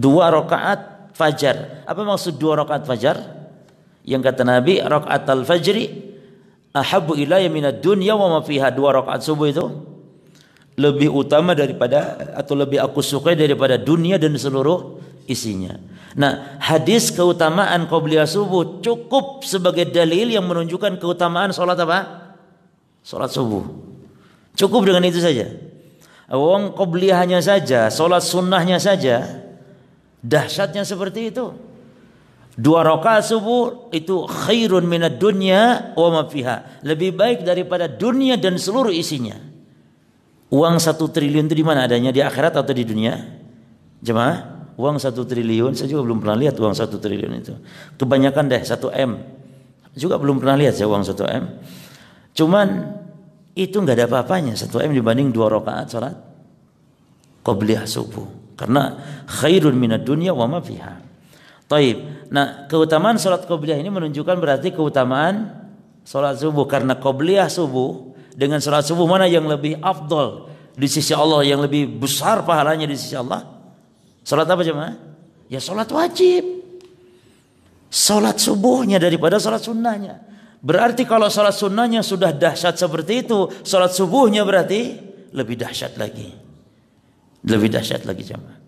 2 rakaat fajar. Apa maksud 2 rakaat fajar? Yang kata Nabi, rakaatul fajri ahabbu ilayya minad dunya wa ma fiha. 2 rakaat subuh itu lebih utama daripada, atau lebih aku sukai daripada dunia dan seluruh isinya. Nah, hadis keutamaan qabliyah subuh cukup sebagai dalil yang menunjukkan keutamaan sholat apa? Sholat subuh. Cukup dengan itu saja. Wong qabliyahnya saja, sholat sunnahnya saja, dahsyatnya seperti itu. 2 rakaat subuh itu khairun minad dunya wa ma fiha. Lebih baik daripada dunia dan seluruh isinya. Uang 1 triliun itu di mana adanya? Di akhirat atau di dunia? Jemaah? Uang 1 triliun, saya juga belum pernah lihat uang 1 triliun itu. Kebanyakan deh 1 M. Juga belum pernah lihat saya uang 1 M. Cuman itu nggak ada apa-apanya 1 M dibanding 2 rakaat salat qabliyah subuh. Karena khairun minad dunya wa ma fiha. Taib. Nah, keutamaan salat qabliyah ini menunjukkan berarti keutamaan salat subuh, karena qabliyah subuh dengan salat subuh mana yang lebih afdal di sisi Allah, yang lebih besar pahalanya di sisi Allah? Salat apa jemaah? Ya salat wajib. Salat subuhnya daripada salat sunnahnya. Berarti kalau salat sunnahnya sudah dahsyat seperti itu, salat subuhnya berarti lebih dahsyat lagi. Lebih dahsyat lagi jemaah.